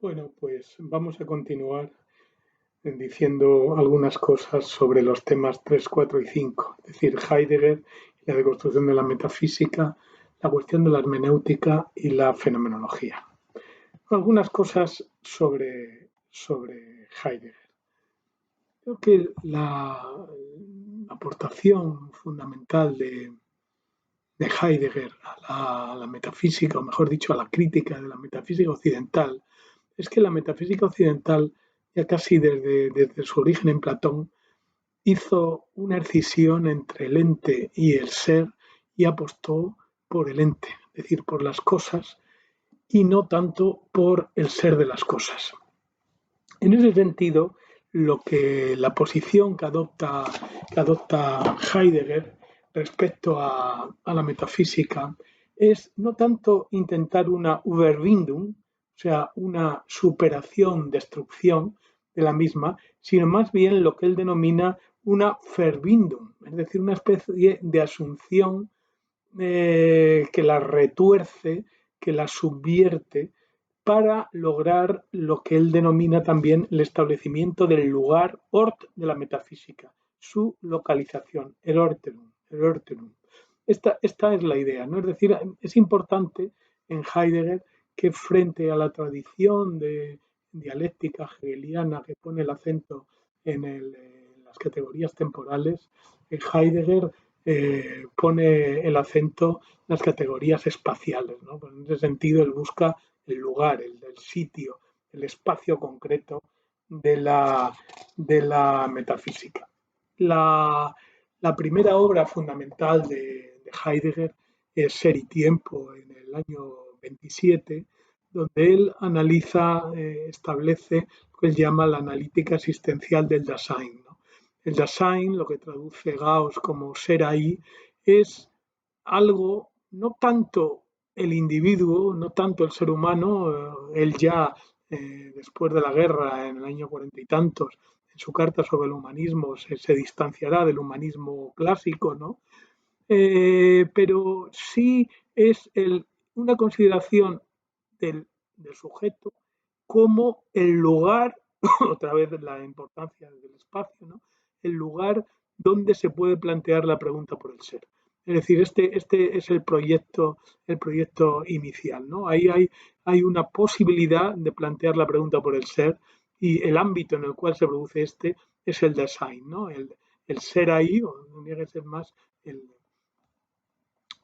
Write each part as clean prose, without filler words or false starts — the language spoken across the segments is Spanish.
Bueno, pues vamos a continuar diciendo algunas cosas sobre los temas 3, 4 y 5, es decir, Heidegger y la deconstrucción de la metafísica, la cuestión de la hermenéutica y la fenomenología. Algunas cosas sobre Heidegger. Creo que la aportación fundamental de Heidegger a la metafísica, o mejor dicho, a la crítica de la metafísica occidental, es que la metafísica occidental, ya casi desde su origen en Platón, hizo una escisión entre el ente y el ser y apostó por el ente, es decir, por las cosas y no tanto por el ser de las cosas. En ese sentido, la posición que adopta Heidegger respecto a la metafísica es no tanto intentar una Überwindung, o sea, una superación, destrucción de la misma, sino más bien lo que él denomina una Verbindung, es decir, una especie de asunción que la retuerce, que la subvierte para lograr lo que él denomina también el establecimiento del lugar Ort de la metafísica, su localización, el Ortenum. Esta es la idea, ¿no? Es decir, es importante en Heidegger que frente a la tradición de dialéctica hegeliana que pone el acento en las categorías temporales, Heidegger pone el acento en las categorías espaciales, ¿no? Pues en ese sentido, él busca el lugar, el sitio, el espacio concreto de la metafísica. La, la primera obra fundamental de Heidegger es Ser y Tiempo, en el año 27, donde él analiza, establece lo que él llama la analítica existencial del Dasein, ¿no? El Dasein, lo que traduce Gauss como ser ahí, es algo, no tanto el individuo, no tanto el ser humano, él ya después de la guerra, en el año cuarenta y tantos, en su carta sobre el humanismo, se distanciará del humanismo clásico, ¿no? Pero sí es una consideración del sujeto como el lugar, otra vez la importancia del espacio, ¿no? El lugar donde se puede plantear la pregunta por el ser. Es decir, este es el proyecto inicial, ¿no? Ahí hay una posibilidad de plantear la pregunta por el ser y el ámbito en el cual se produce es el design, ¿no? El ser ahí, o tendría que ser más el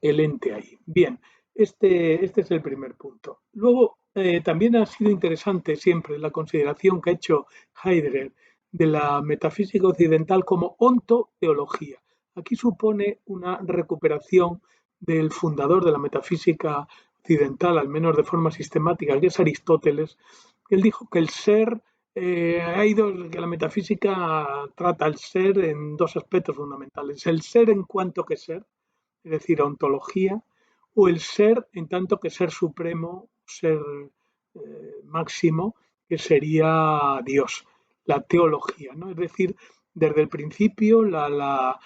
ente ahí. Bien, este es el primer punto. Luego, también ha sido interesante siempre la consideración que ha hecho Heidegger de la metafísica occidental como ontoteología. Aquí supone una recuperación del fundador de la metafísica occidental, al menos de forma sistemática, que es Aristóteles. Él dijo que el ser, que la metafísica trata el ser en dos aspectos fundamentales. El ser en cuanto que ser, es decir, ontología, o el ser en tanto que ser supremo, ser máximo, que sería Dios, la teología, ¿no? Es decir, desde el principio la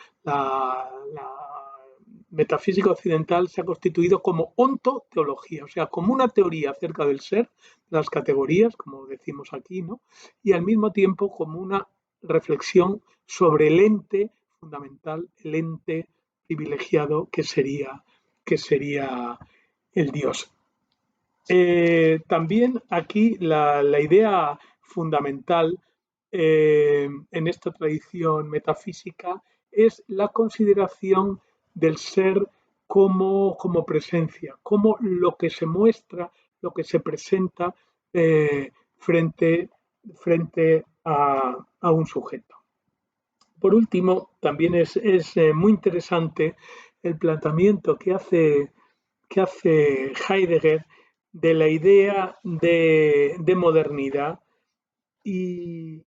metafísica occidental se ha constituido como ontoteología, o sea, como una teoría acerca del ser, las categorías, como decimos aquí, ¿no? Y al mismo tiempo como una reflexión sobre el ente fundamental, el ente privilegiado que sería el Dios. También aquí la idea fundamental en esta tradición metafísica es la consideración del ser como presencia, como lo que se muestra, lo que se presenta frente a un sujeto. Por último, también es muy interesante el planteamiento que hace Heidegger de la idea de modernidad y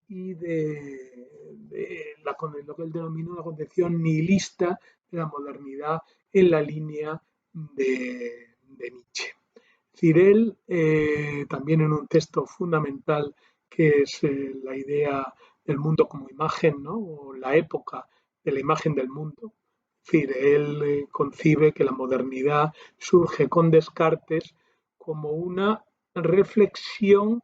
lo que él denominó una concepción nihilista de la modernidad en la línea de Nietzsche. Es decir, él, también en un texto fundamental que es la idea del mundo como imagen, ¿no? O la época de la imagen del mundo. Es decir, él concibe que la modernidad surge con Descartes como una reflexión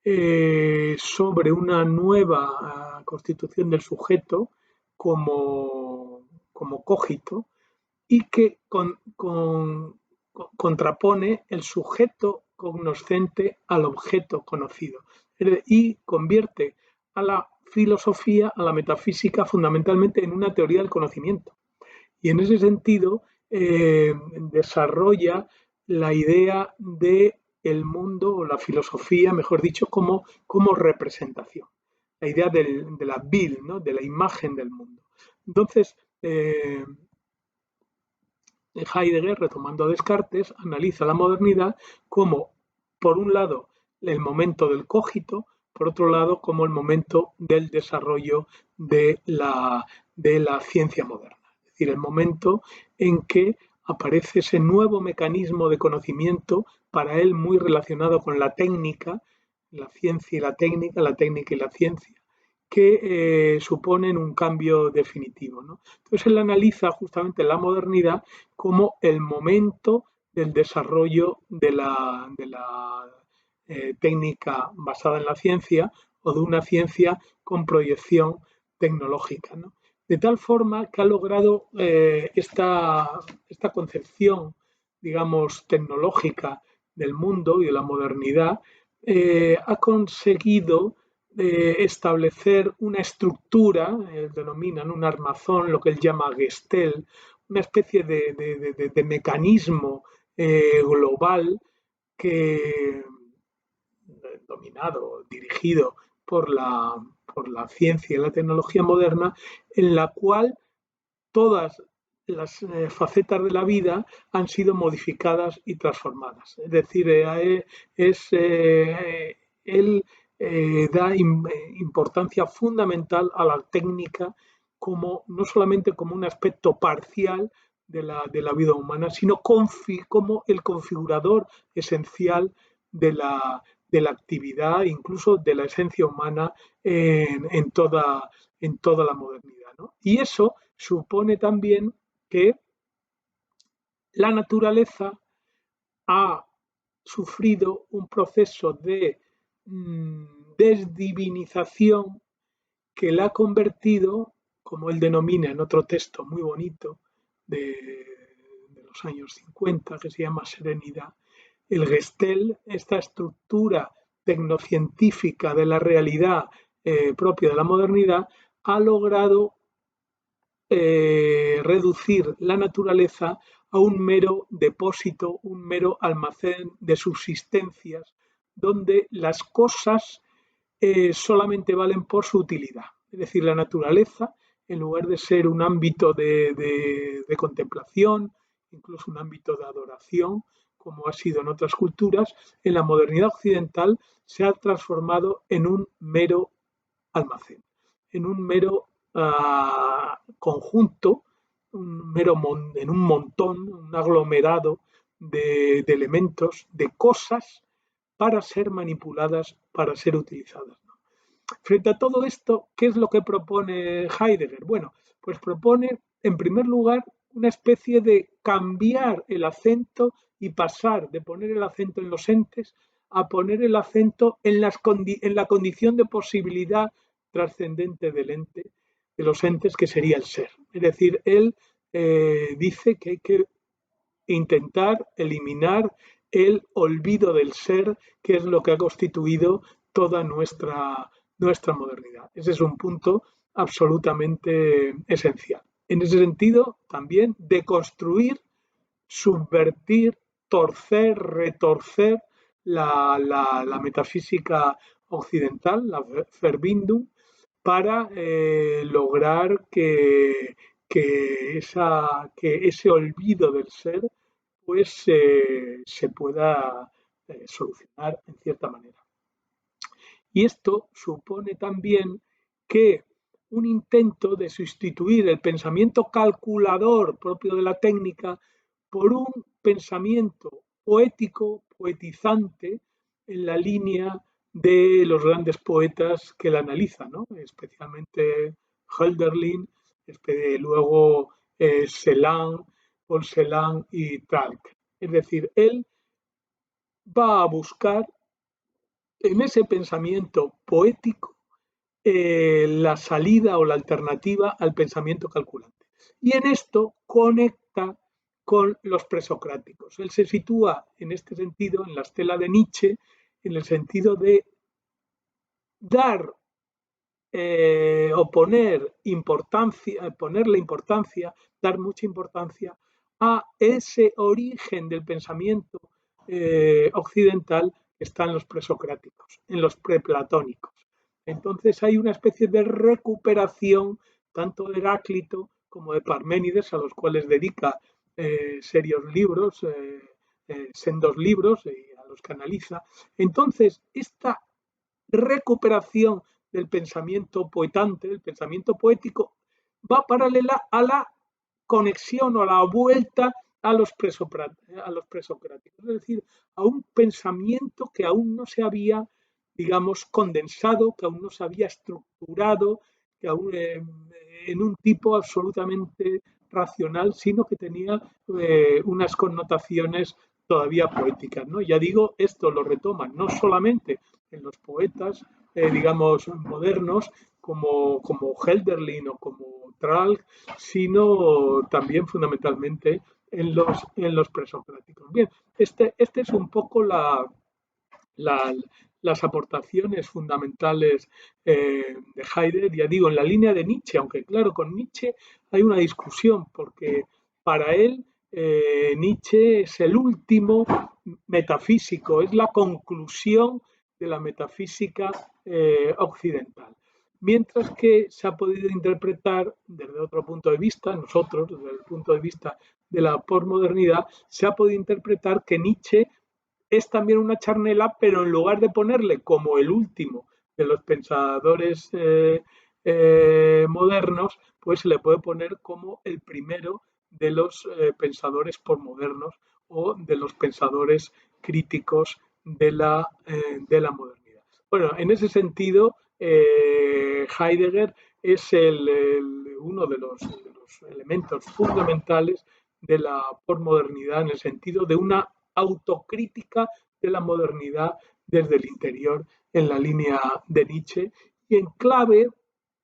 sobre una nueva constitución del sujeto como cogito y que contrapone el sujeto cognoscente al objeto conocido y convierte a la filosofía, a la metafísica, fundamentalmente en una teoría del conocimiento. Y en ese sentido desarrolla la idea de el mundo o la filosofía, mejor dicho, como representación. La idea de la Bill, ¿no? De la imagen del mundo. Entonces, Heidegger, retomando a Descartes, analiza la modernidad como, por un lado, el momento del cogito, por otro lado, como el momento del desarrollo de la ciencia moderna. Es decir, el momento en que aparece ese nuevo mecanismo de conocimiento, para él muy relacionado con la técnica, la ciencia y la técnica y la ciencia, que suponen un cambio definitivo, ¿no? Entonces él analiza justamente la modernidad como el momento del desarrollo de la técnica basada en la ciencia o de una ciencia con proyección tecnológica, ¿no? De tal forma que ha logrado esta concepción, digamos, tecnológica del mundo y de la modernidad, ha conseguido establecer una estructura, denominan un armazón, lo que él llama Gestel, una especie de mecanismo global que, dominado, dirigido por la ciencia y la tecnología moderna, en la cual todas las facetas de la vida han sido modificadas y transformadas. Es decir, él da importancia fundamental a la técnica no solamente como un aspecto parcial de la vida humana, sino como el configurador esencial de la actividad, incluso de la esencia humana en toda la modernidad, ¿no? Y eso supone también que la naturaleza ha sufrido un proceso de desdivinización que la ha convertido, como él denomina en otro texto muy bonito de los años 50, que se llama Serenidad, el Gestel, esta estructura tecnocientífica de la realidad propia de la modernidad, ha logrado reducir la naturaleza a un mero depósito, un mero almacén de subsistencias, donde las cosas solamente valen por su utilidad. Es decir, la naturaleza, en lugar de ser un ámbito de contemplación, incluso un ámbito de adoración, como ha sido en otras culturas, en la modernidad occidental se ha transformado en un mero almacén, en un mero conjunto, en un montón, un aglomerado de elementos, de cosas para ser manipuladas, para ser utilizadas. Frente a todo esto, ¿qué es lo que propone Heidegger? Bueno, pues propone, en primer lugar, una especie de cambiar el acento y pasar de poner el acento en los entes a poner el acento en la condición de posibilidad trascendente del ente, de los entes, que sería el ser. Es decir, él dice que hay que intentar eliminar el olvido del ser, que es lo que ha constituido toda nuestra modernidad. Ese es un punto absolutamente esencial. En ese sentido, también deconstruir, subvertir, torcer, retorcer la metafísica occidental, la Verbindung, para lograr que ese olvido del ser pues se pueda solucionar en cierta manera. Y esto supone también que un intento de sustituir el pensamiento calculador propio de la técnica por un pensamiento poético, poetizante, en la línea de los grandes poetas que la analizan, ¿no? Especialmente Hölderlin, luego Celan, Paul Celan y Talc. Es decir, él va a buscar en ese pensamiento poético la salida o la alternativa al pensamiento calculante. Y en esto conecta con los presocráticos. Él se sitúa en este sentido en la estela de Nietzsche, en el sentido de dar o ponerle importancia, dar mucha importancia a ese origen del pensamiento occidental que está en los presocráticos, en los preplatónicos. Entonces hay una especie de recuperación tanto de Heráclito como de Parménides, a los cuales dedica serios libros, sendos libros, a los que analiza. Entonces, esta recuperación del pensamiento poetante, del pensamiento poético, va paralela a la conexión o a la vuelta a los presocráticos, es decir, a un pensamiento que aún no se había, digamos, condensado, que aún no se había estructurado, que aún en un tipo absolutamente racional, sino que tenía unas connotaciones todavía poéticas, ¿no? Ya digo, esto lo retoman no solamente en los poetas, digamos, modernos, como Hölderlin o como Tralk, sino también fundamentalmente en los presocráticos. Bien, este es un poco la, las aportaciones fundamentales de Heidegger, ya digo, en la línea de Nietzsche, aunque claro, con Nietzsche hay una discusión, porque para él Nietzsche es el último metafísico, es la conclusión de la metafísica occidental. Mientras que se ha podido interpretar desde otro punto de vista, nosotros, desde el punto de vista de la posmodernidad, se ha podido interpretar que Nietzsche es también una charnela, pero en lugar de ponerle como el último de los pensadores modernos, pues se le puede poner como el primero de los pensadores posmodernos o de los pensadores críticos de la modernidad. Bueno, en ese sentido, Heidegger es uno de los elementos fundamentales de la posmodernidad en el sentido de una autocrítica de la modernidad desde el interior en la línea de Nietzsche y en clave,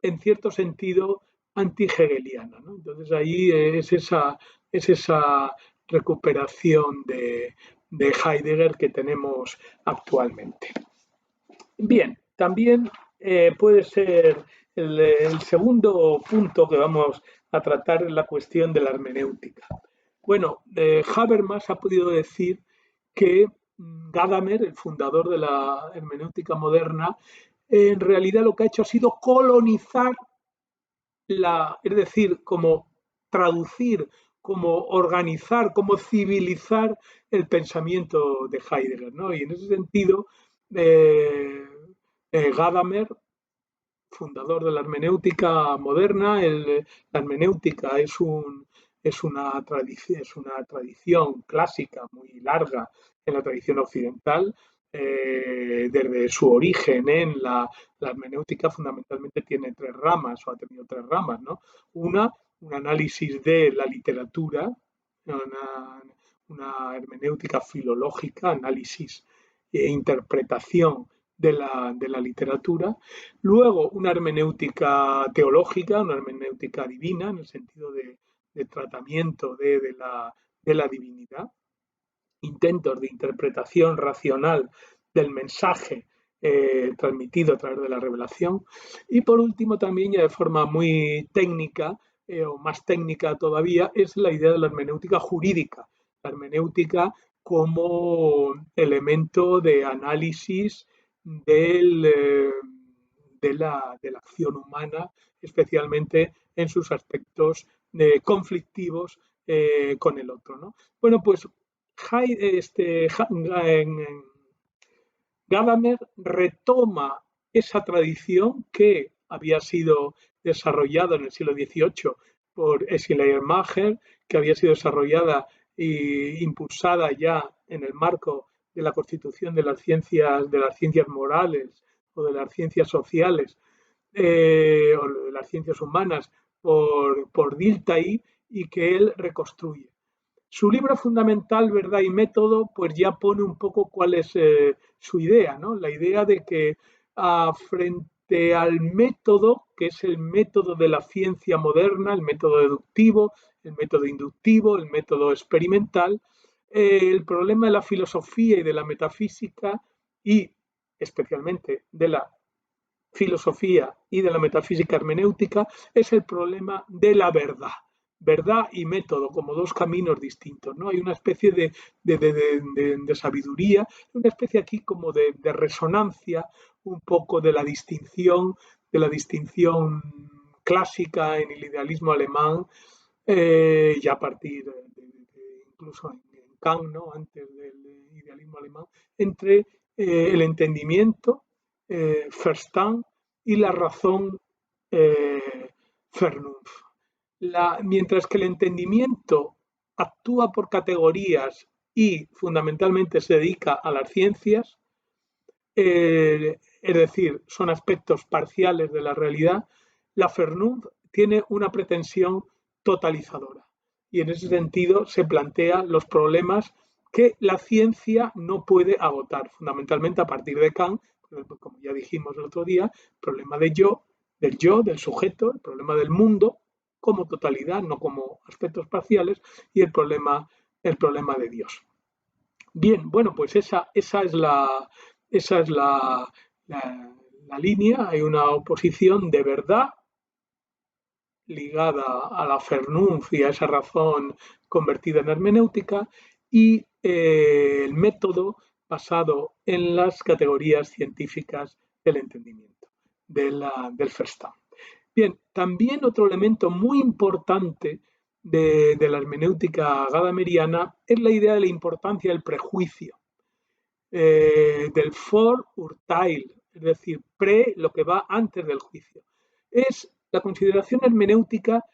en cierto sentido, anti-hegeliana, ¿no? Entonces ahí es esa recuperación de Heidegger que tenemos actualmente. Bien, también puede ser el segundo punto que vamos a tratar en la cuestión de la hermenéutica. Bueno, Habermas ha podido decir que Gadamer, el fundador de la hermenéutica moderna, en realidad lo que ha hecho ha sido colonizar es decir, como traducir, como organizar, como civilizar el pensamiento de Heidegger, ¿no? Y en ese sentido, eh, Gadamer, fundador de la hermenéutica moderna, la hermenéutica es una tradición clásica muy larga en la tradición occidental, desde su origen la hermenéutica fundamentalmente tiene tres ramas, o ha tenido tres ramas, ¿no? Un análisis de la literatura, una hermenéutica filológica, análisis e interpretación de la literatura. Luego, una hermenéutica teológica, una hermenéutica divina, en el sentido de tratamiento de la divinidad, intentos de interpretación racional del mensaje transmitido a través de la revelación. Y por último, también ya de forma muy técnica, o más técnica todavía, es la idea de la hermenéutica jurídica. La hermenéutica como elemento de análisis del, de la acción humana, especialmente en sus aspectos conflictivos con el otro, ¿no? Bueno, pues Gadamer retoma esa tradición que había sido desarrollada en el siglo XVIII por Schleiermacher, que había sido desarrollada e impulsada ya en el marco de la constitución de las ciencias morales o de las ciencias sociales o de las ciencias humanas por Dilthey y que él reconstruye. Su libro fundamental, Verdad y Método, pues ya pone un poco cuál es su idea, ¿no? La idea de que frente al método, que es el método de la ciencia moderna, el método deductivo, el método inductivo, el método experimental, el problema de la filosofía y de la metafísica y especialmente de la filosofía y de la metafísica hermenéutica es el problema de la verdad. Verdad y método como dos caminos distintos, ¿no? Hay una especie de sabiduría, una especie aquí como de resonancia, un poco de la distinción clásica en el idealismo alemán, ya a partir incluso en Kant, ¿no? Antes del idealismo alemán, entre el entendimiento, Verstand, y la razón, Vernunft. Mientras que el entendimiento actúa por categorías y fundamentalmente se dedica a las ciencias, es decir, son aspectos parciales de la realidad, la Vernunft tiene una pretensión totalizadora y en ese sentido se plantea los problemas que la ciencia no puede agotar, fundamentalmente a partir de Kant, como ya dijimos el otro día, el problema del yo, del sujeto, el problema del mundo como totalidad, no como aspectos parciales, y el problema de Dios. Bien, bueno, pues esa es la línea. Hay una oposición de verdad ligada a la Vernunft y a esa razón convertida en hermenéutica y el método basado en las categorías científicas del entendimiento, del Verstand. Bien, también otro elemento muy importante de la hermenéutica gadameriana es la idea de la importancia del prejuicio, del Vorurteil, es decir, lo que va antes del juicio. La consideración hermenéutica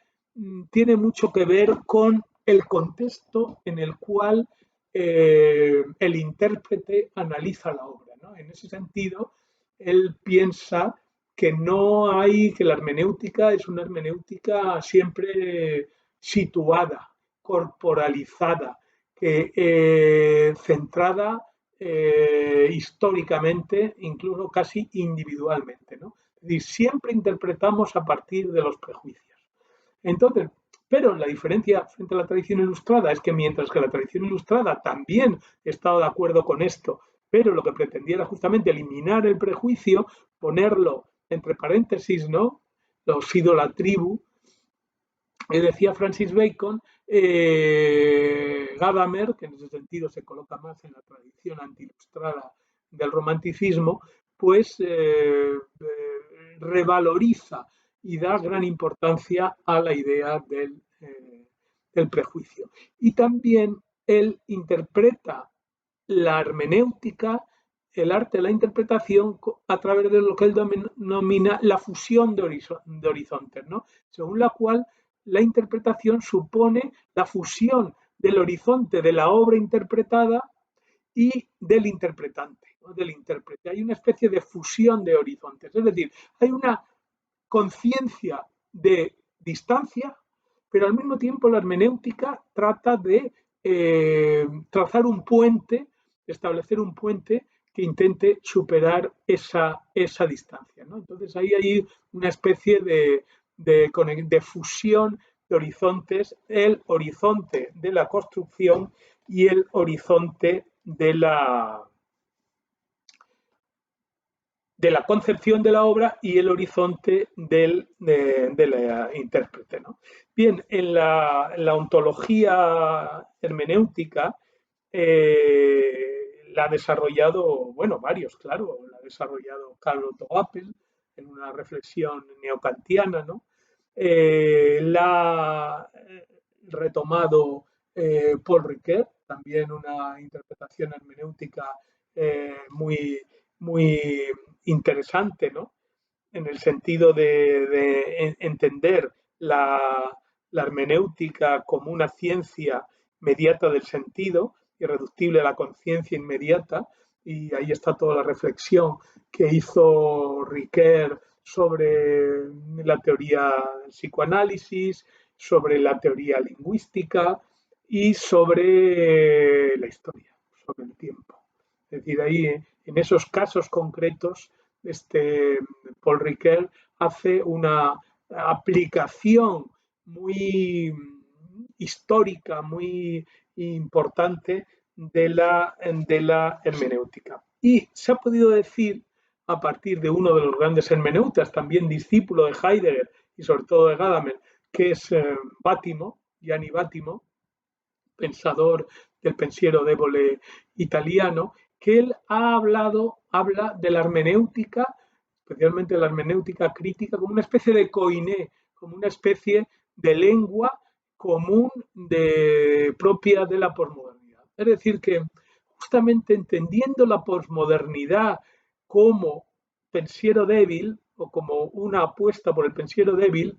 tiene mucho que ver con el contexto en el cual el intérprete analiza la obra, ¿no? En ese sentido, él piensa que la hermenéutica es una hermenéutica siempre situada, corporalizada, centrada históricamente, incluso casi individualmente, ¿no? Es decir, siempre interpretamos a partir de los prejuicios. Entonces, pero la diferencia frente a la tradición ilustrada es que mientras que la tradición ilustrada también estaba de acuerdo con esto, pero lo que pretendía era justamente eliminar el prejuicio, ponerlo entre paréntesis, ¿no? Los la tribu, decía Francis Bacon, Gadamer, que en ese sentido se coloca más en la tradición antiilustrada del romanticismo, pues revaloriza y da gran importancia a la idea del prejuicio. Y también él interpreta la hermenéutica, el arte de la interpretación, a través de lo que él denomina la fusión de horizontes, ¿no? Según la cual la interpretación supone la fusión del horizonte de la obra interpretada y del interpretante, ¿no? Del intérprete. Hay una especie de fusión de horizontes, es decir, hay una conciencia de distancia, pero al mismo tiempo la hermenéutica trata de trazar un puente, establecer un puente que intente superar esa distancia, ¿no? Entonces ahí hay una especie de fusión de horizontes, el horizonte de la construcción y el horizonte de la concepción de la obra y el horizonte de la intérprete, ¿no? Bien, en la ontología hermenéutica la ha desarrollado, bueno, varios, claro, la ha desarrollado Karl Otto Appel en una reflexión neocantiana, ¿no? La ha retomado Paul Ricoeur, también una interpretación hermenéutica muy interesante, ¿no? En el sentido de entender la hermenéutica como una ciencia mediata del sentido, irreductible a la conciencia inmediata, y ahí está toda la reflexión que hizo Ricoeur sobre la teoría del psicoanálisis, sobre la teoría lingüística y sobre la historia, sobre el tiempo. Es decir, ahí en esos casos concretos, Paul Ricoeur hace una aplicación muy histórica, muy importante de la hermenéutica. Y se ha podido decir, a partir de uno de los grandes hermeneutas, también discípulo de Heidegger y sobre todo de Gadamer, que es Bátimo, Gianni Bátimo, pensador del pensiero débole italiano, que él habla de la hermenéutica, especialmente de la hermenéutica crítica, como una especie de koiné, como una especie de lengua común propia de la posmodernidad. Es decir, que justamente entendiendo la posmodernidad como pensiero débil o como una apuesta por el pensiero débil,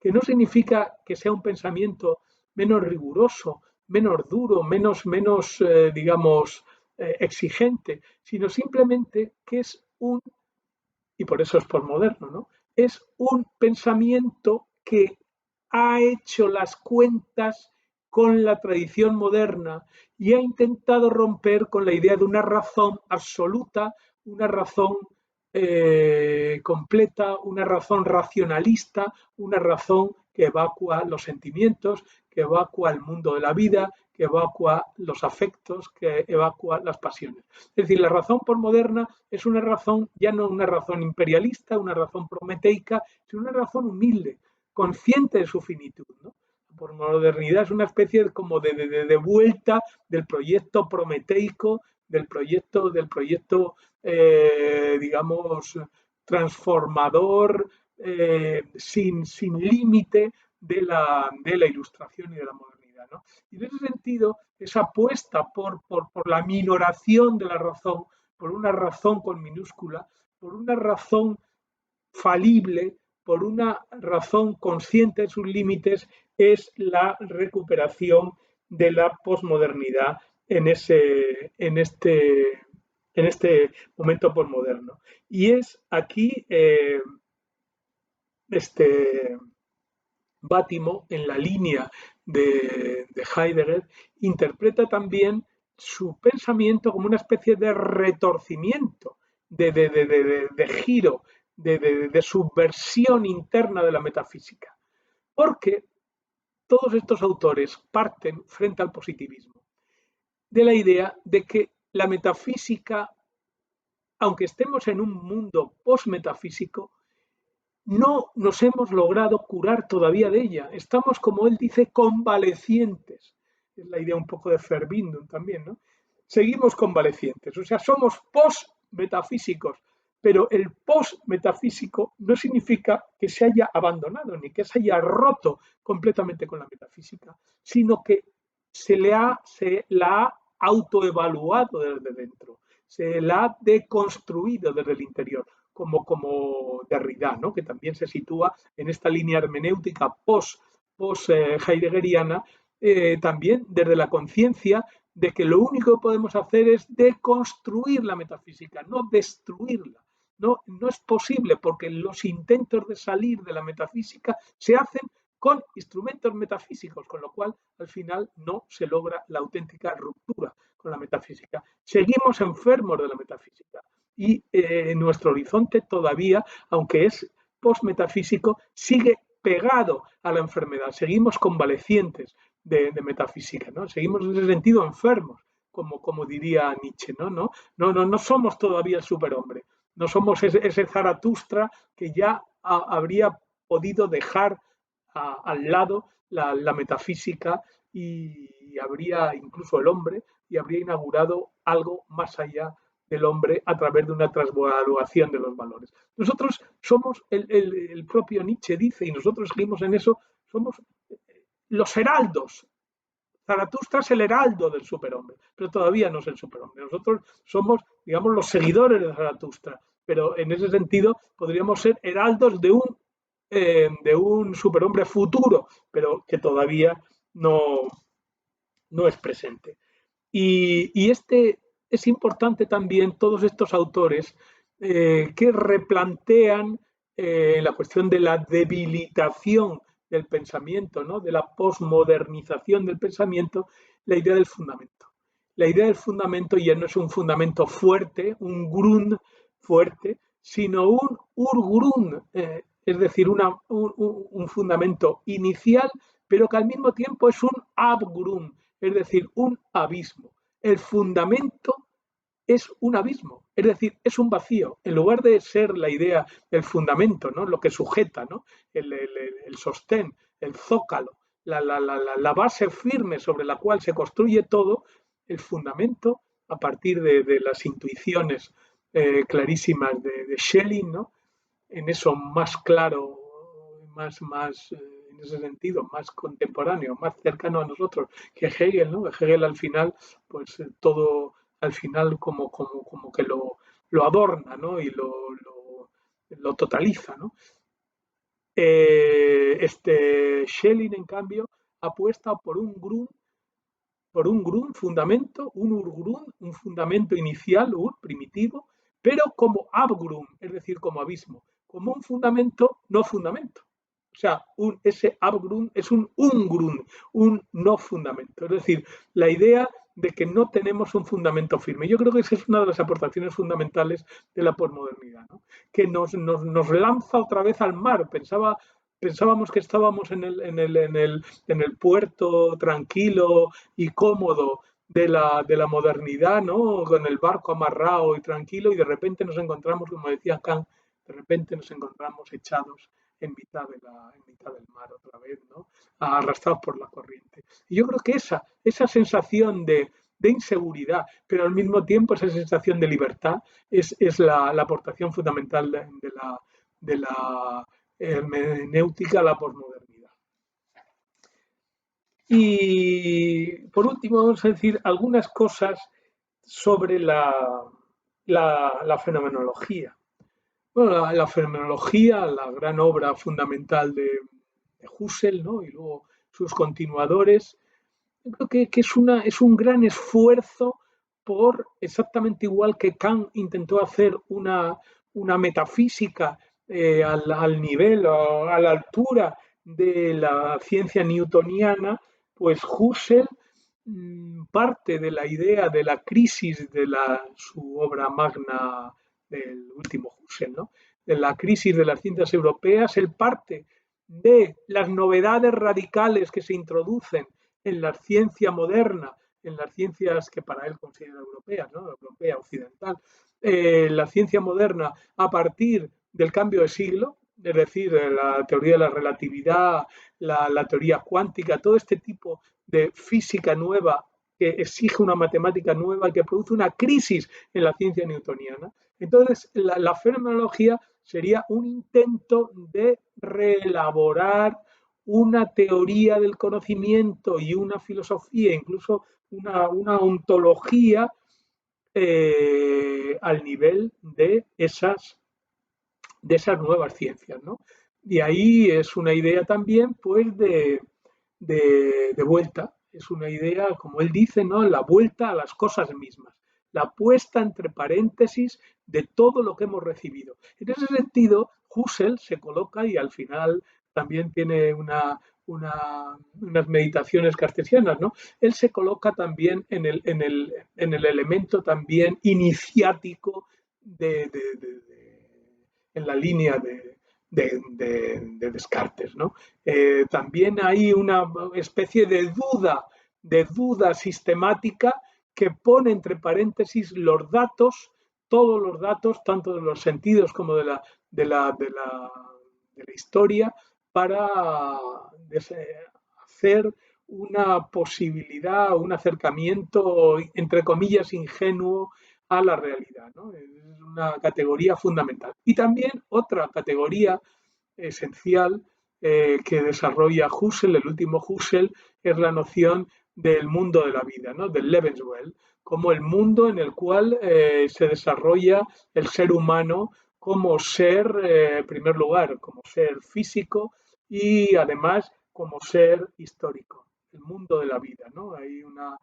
que no significa que sea un pensamiento menos riguroso, menos duro, menos digamos, exigente, sino simplemente que es y por eso es posmoderno, ¿no? Es un pensamiento que ha hecho las cuentas con la tradición moderna y ha intentado romper con la idea de una razón absoluta, una razón completa, una razón racionalista, una razón que evacua los sentimientos, que evacua el mundo de la vida, que evacua los afectos, que evacua las pasiones. Es decir, la razón posmoderna es una razón, ya no una razón imperialista, una razón prometeica, sino una razón humilde, consciente de su finitud, ¿no? La posmodernidad es una especie como de vuelta del proyecto prometeico, del proyecto digamos, transformador, sin límite de la ilustración y de la modernidad, ¿no? Y en ese sentido, esa apuesta por la minoración de la razón, por una razón con minúscula, por una razón falible, por una razón consciente de sus límites, es la recuperación de la posmodernidad en, en este momento posmoderno. Y es aquí este Bátimo, en la línea de Heidegger, interpreta también su pensamiento como una especie de retorcimiento, de giro, de subversión interna de la metafísica. Porque todos estos autores parten frente al positivismo de la idea de que la metafísica, aunque estemos en un mundo postmetafísico, no nos hemos logrado curar todavía de ella. Estamos, como él dice, convalecientes. Es la idea un poco de Fervindum también, ¿no? Seguimos convalecientes, o sea, somos post-metafísicos, pero el post-metafísico no significa que se haya abandonado ni que se haya roto completamente con la metafísica, sino que se la ha autoevaluado desde dentro, se la ha deconstruido desde el interior como Derrida, ¿no? Que también se sitúa en esta línea hermenéutica post-heideggeriana, también desde la conciencia de que lo único que podemos hacer es deconstruir la metafísica, no destruirla. No es posible porque los intentos de salir de la metafísica se hacen con instrumentos metafísicos, con lo cual al final no se logra la auténtica ruptura con la metafísica. Seguimos enfermos de la metafísica y nuestro horizonte todavía, aunque es postmetafísico, sigue pegado a la enfermedad. Seguimos convalecientes de metafísica, ¿no? Seguimos en ese sentido enfermos, como diría Nietzsche, No somos todavía el superhombre, no somos ese Zaratustra que ya habría podido dejar al lado la metafísica y habría incluso el hombre y habría inaugurado algo más allá del hombre a través de una transvaluación de los valores. Nosotros somos, el propio Nietzsche dice, y nosotros seguimos en eso, somos los heraldos. Zaratustra es el heraldo del superhombre, pero todavía no es el superhombre. Nosotros somos, digamos, los seguidores de Zaratustra, pero en ese sentido podríamos ser heraldos de un superhombre futuro, pero que todavía no es presente. Y es importante también todos estos autores que replantean la cuestión de la debilitación del pensamiento, ¿no? De la posmodernización del pensamiento, la idea del fundamento. La idea del fundamento ya no es un fundamento fuerte, un grund fuerte, sino un urgrund, es decir, un fundamento inicial, pero que al mismo tiempo es un abgrund, es decir, un abismo. El fundamento es un abismo, es decir, es un vacío. En lugar de ser la idea del fundamento, ¿no? Lo que sujeta, ¿no? el sostén, el zócalo, la base firme sobre la cual se construye todo, el fundamento, a partir de las intuiciones clarísimas de Schelling, ¿no? En eso más claro, en ese sentido, más contemporáneo, más cercano a nosotros que Hegel, ¿no? Hegel al final, pues todo al final como que lo adorna, ¿no? Y lo totaliza, ¿no? Schelling, en cambio, apuesta por un grun fundamento, un urgrun, un fundamento inicial, primitivo, pero como abgrun, es decir, como abismo, como un fundamento no fundamento. O sea, ese abgrun es un ungrun, un no fundamento. Es decir, la idea de que no tenemos un fundamento firme. Yo creo que esa es una de las aportaciones fundamentales de la posmodernidad, ¿no? Que nos lanza otra vez al mar. Pensábamos que estábamos en el puerto tranquilo y cómodo de la modernidad, ¿no? Con el barco amarrado y tranquilo, y de repente nos encontramos, como decía Kant, de repente nos encontramos echados en mitad del mar otra vez, ¿no? Arrastrados por la corriente. Y yo creo que esa sensación de inseguridad, pero al mismo tiempo esa sensación de libertad es la aportación fundamental de la hermenéutica a la posmodernidad. Y por último, vamos a decir algunas cosas sobre la fenomenología. Bueno, la fenomenología, la gran obra fundamental de Husserl, ¿no? Y luego sus continuadores, yo creo que es un gran esfuerzo por, exactamente igual que Kant intentó hacer una metafísica al nivel o a la altura de la ciencia newtoniana, pues Husserl parte de la idea de la crisis de su obra magna del último Husserl, ¿no? De la crisis de las ciencias europeas, él parte de las novedades radicales que se introducen en la ciencia moderna, en las ciencias que para él considera europeas, ¿no? Europea, occidental, la ciencia moderna a partir del cambio de siglo, es decir, la teoría de la relatividad, la teoría cuántica, todo este tipo de física nueva que exige una matemática nueva y que produce una crisis en la ciencia newtoniana. Entonces, la fenomenología sería un intento de reelaborar una teoría del conocimiento y una filosofía, incluso una ontología al nivel de esas nuevas ciencias, ¿no? Y ahí es una idea también, pues, de vuelta. Es una idea, como él dice, ¿no? La vuelta a las cosas mismas. La puesta entre paréntesis de todo lo que hemos recibido. En ese sentido, Husserl se coloca y al final también tiene unas meditaciones cartesianas, ¿no? Él se coloca también en el elemento también iniciático en la línea de Descartes, ¿no? También hay una especie de duda sistemática que pone entre paréntesis los datos, todos los datos, tanto de los sentidos como de la historia, para hacer una posibilidad, un acercamiento, entre comillas, ingenuo a la realidad, ¿no? Es una categoría fundamental. Y también otra categoría esencial que desarrolla Husserl, el último Husserl, es la noción del mundo de la vida, ¿no? Del Lebenswelt, como el mundo en el cual se desarrolla el ser humano como ser, en primer lugar, como ser físico y además como ser histórico, el mundo de la vida, ¿no? Hay una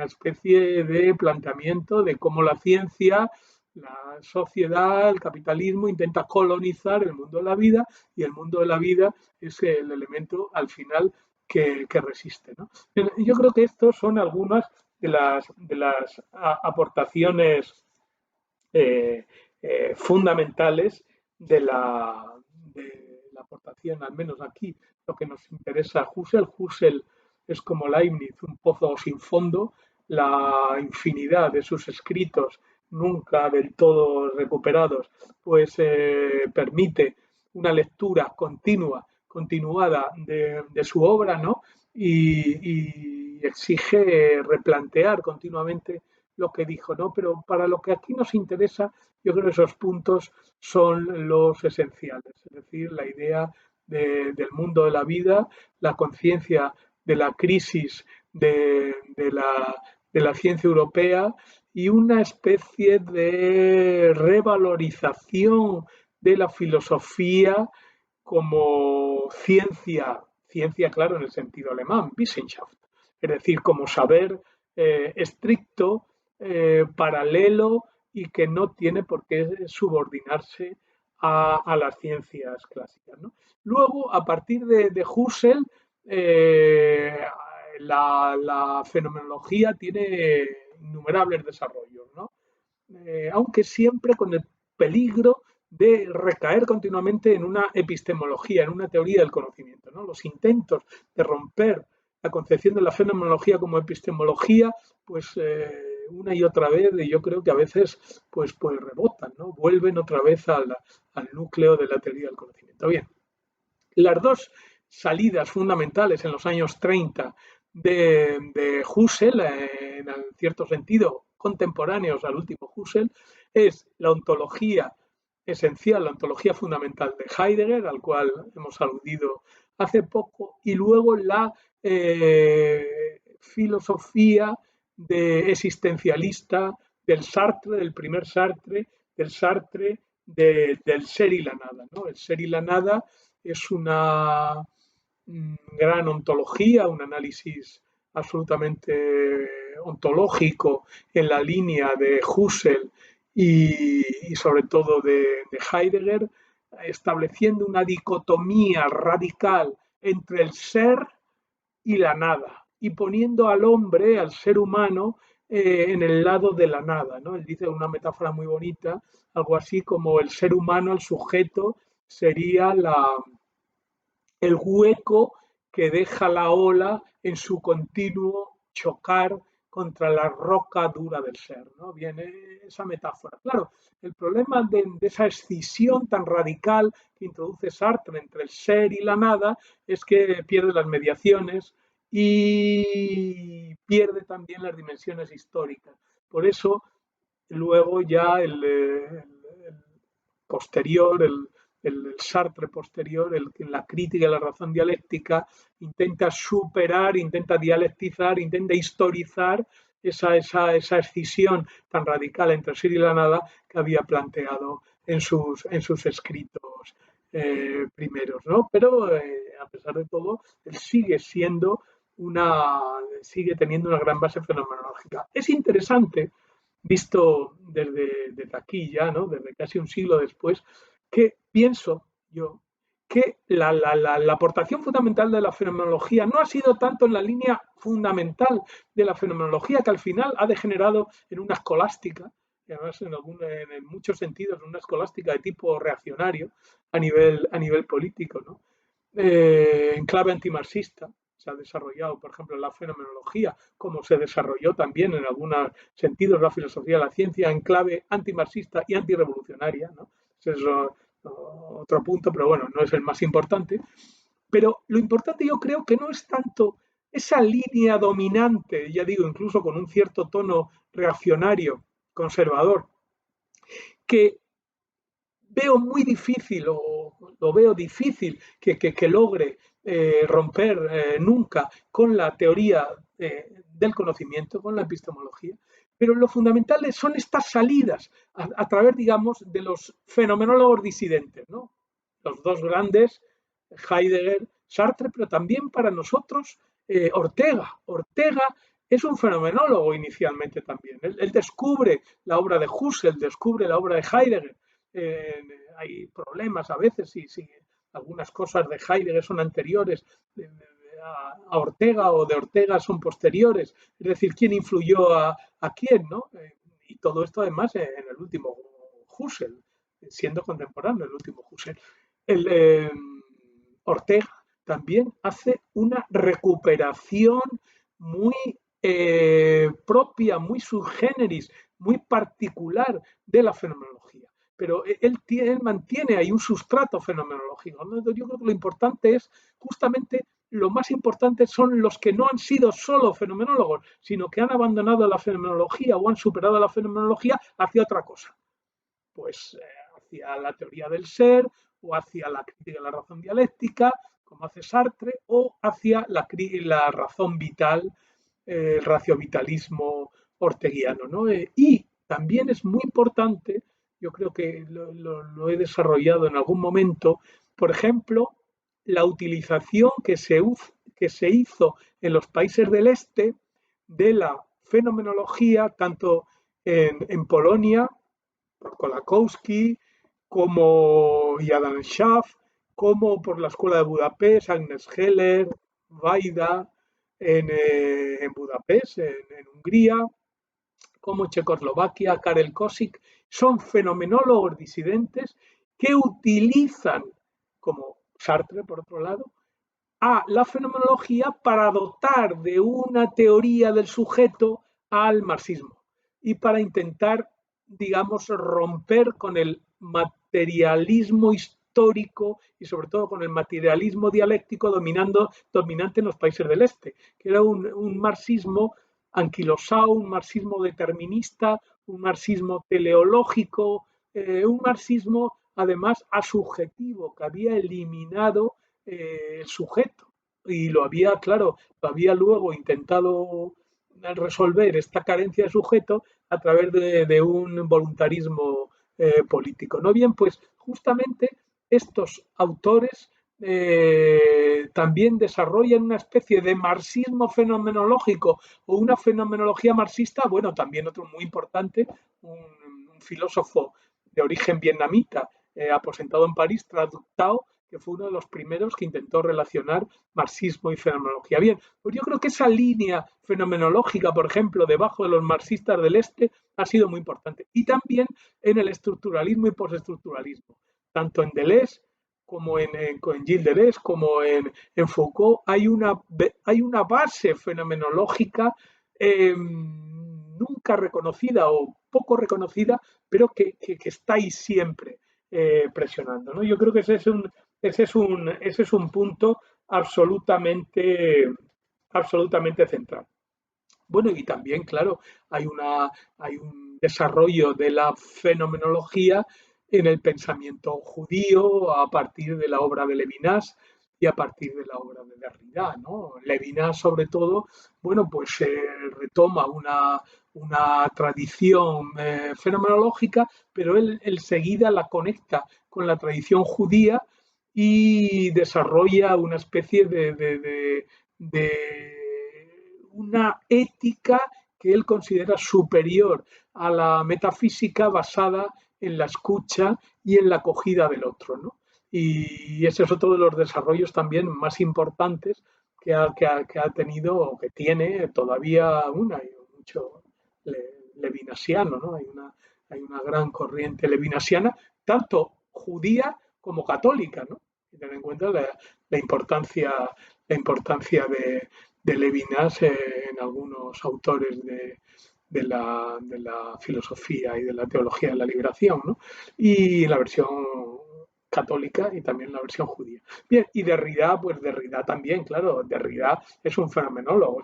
especie de planteamiento de cómo la ciencia La sociedad, el capitalismo intenta colonizar el mundo de la vida y el mundo de la vida es el elemento al final que resiste, ¿no? Yo creo que estos son algunas de las aportaciones eh, fundamentales de la aportación, al menos aquí, lo que nos interesa a Husserl. Husserl es como Leibniz, un pozo sin fondo, la infinidad de sus escritos, nunca del todo recuperados, pues permite una lectura continua, continuada de su obra, ¿no? Y exige replantear continuamente lo que dijo, ¿no? Pero para lo que aquí nos interesa, yo creo que esos puntos son los esenciales, es decir, la idea del mundo de la vida, la conciencia de la crisis de la ciencia europea y una especie de revalorización de la filosofía como ciencia claro en el sentido alemán, Wissenschaft, es decir, como saber estricto, paralelo y que no tiene por qué subordinarse a las ciencias clásicas, ¿no? Luego, a partir de Husserl, eh, la fenomenología tiene innumerables desarrollos, ¿no? Aunque siempre con el peligro de recaer continuamente en una epistemología, en una teoría del conocimiento, ¿no? Los intentos de romper la concepción de la fenomenología como epistemología, pues una y otra vez, y yo creo que a veces pues rebotan, ¿no? Vuelven otra vez al núcleo de la teoría del conocimiento. Bien, las dos salidas fundamentales en los años 30 de Husserl, en cierto sentido contemporáneos al último Husserl, es la ontología esencial, la ontología fundamental de Heidegger, al cual hemos aludido hace poco, y luego la filosofía existencialista del Sartre, del primer Sartre, del Sartre del ser y la nada, ¿no? El ser y la nada es una gran ontología, un análisis absolutamente ontológico en la línea de Husserl y sobre todo de Heidegger, estableciendo una dicotomía radical entre el ser y la nada y poniendo al hombre, al ser humano, en el lado de la nada, ¿no? Él dice una metáfora muy bonita, algo así como el ser humano, el sujeto, sería el hueco que deja la ola en su continuo chocar contra la roca dura del ser, ¿no? Viene esa metáfora. Claro, el problema de esa escisión tan radical que introduce Sartre entre el ser y la nada es que pierde las mediaciones y pierde también las dimensiones históricas. Por eso, luego ya el posterior, el Sartre posterior, la crítica de la razón dialéctica, intenta superar, intenta dialectizar, intenta historizar esa escisión tan radical entre el ser y la nada que había planteado en sus escritos primeros, ¿no? Pero a pesar de todo, él sigue teniendo una gran base fenomenológica. Es interesante, visto desde aquí ya, ¿no? Desde casi un siglo después, que pienso yo que la aportación fundamental de la fenomenología no ha sido tanto en la línea fundamental de la fenomenología, que al final ha degenerado en una escolástica, y además en muchos sentidos una escolástica de tipo reaccionario a nivel político, ¿no? En clave antimarxista se ha desarrollado, por ejemplo, la fenomenología, como se desarrolló también en algunos sentidos la filosofía de la ciencia en clave antimarxista y antirrevolucionaria, ¿no? Ese es otro punto, pero bueno, no es el más importante. Pero lo importante yo creo que no es tanto esa línea dominante, ya digo, incluso con un cierto tono reaccionario, conservador, que veo muy difícil o lo veo difícil que logre romper nunca con la teoría del conocimiento, con la epistemología, pero lo fundamental son estas salidas a través, digamos, de los fenomenólogos disidentes, ¿no? Los dos grandes, Heidegger, Sartre, pero también para nosotros Ortega. Ortega es un fenomenólogo inicialmente también. Él descubre la obra de Husserl, descubre la obra de Heidegger. Hay problemas a veces si algunas cosas de Heidegger son anteriores a Ortega o de Ortega son posteriores. Es decir, quién influyó a quién, ¿no? Y todo esto además en el último Husserl, siendo contemporáneo el último Husserl. Ortega también hace una recuperación muy propia, muy subgéneris, muy particular de la fenomenología. Pero él mantiene ahí un sustrato fenomenológico, ¿no? Yo creo que lo importante es justamente lo más importante son los que no han sido solo fenomenólogos, sino que han abandonado la fenomenología o han superado la fenomenología hacia otra cosa. Pues hacia la teoría del ser o hacia la crítica de la razón dialéctica, como hace Sartre, o hacia la razón vital, el raciovitalismo orteguiano, ¿no? Y también es muy importante, yo creo que lo he desarrollado en algún momento, por ejemplo, la utilización que se hizo en los países del este de la fenomenología, tanto en Polonia, por Kolakowski, como Adam Schaff, como por la Escuela de Budapest, Agnes Heller, Vaida, en Budapest, en Hungría, como Checoslovaquia, Karel Kosik, son fenomenólogos disidentes que utilizan, como Sartre por otro lado, a la fenomenología para dotar de una teoría del sujeto al marxismo y para intentar, digamos, romper con el materialismo histórico y sobre todo con el materialismo dialéctico dominante en los países del este, que era un marxismo anquilosado, un marxismo determinista, un marxismo teleológico, un marxismo además asubjetivo, que había eliminado el sujeto y lo había, claro, lo había luego intentado resolver esta carencia de sujeto a través de un voluntarismo político. ¿No? Bien, pues justamente estos autores también desarrollan una especie de marxismo fenomenológico o una fenomenología marxista, bueno, también otro muy importante, un filósofo de origen vietnamita, aposentado en París, traductado, que fue uno de los primeros que intentó relacionar marxismo y fenomenología. Bien, pues yo creo que esa línea fenomenológica, por ejemplo, debajo de los marxistas del este, ha sido muy importante. Y también en el estructuralismo y postestructuralismo, tanto en Deleuze como en Gilles Deleuze, como en Foucault, hay una base fenomenológica nunca reconocida o poco reconocida, pero que está ahí siempre presionando, ¿no? Yo creo que ese es un punto absolutamente central. Bueno, y también, claro, hay un desarrollo de la fenomenología en el pensamiento judío a partir de la obra de Levinas y a partir de la obra de Derrida, ¿no? Levinas, sobre todo, bueno, pues retoma una tradición fenomenológica, pero él enseguida la conecta con la tradición judía y desarrolla una especie de una ética que él considera superior a la metafísica basada en la escucha y en la acogida del otro, ¿no? Y ese es otro de los desarrollos también más importantes que ha tenido o que tiene todavía hay mucho levinasiano, ¿no? Hay una gran corriente levinasiana, tanto judía como católica, ¿no? Y tener en cuenta la importancia de Levinas en algunos autores de la filosofía y de la teología de la liberación, ¿no? Y la versión católica y también la versión judía. Bien, y Derrida, pues Derrida también, claro, Derrida es un fenomenólogo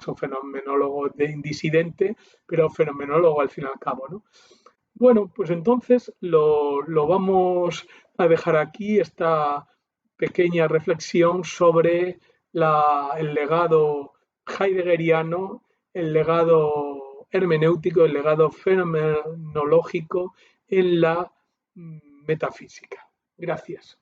disidente, pero fenomenólogo al fin y al cabo, ¿no? Bueno, pues entonces lo vamos a dejar aquí, esta pequeña reflexión sobre el legado heideggeriano, el legado hermenéutico, el legado fenomenológico en la metafísica. Gracias.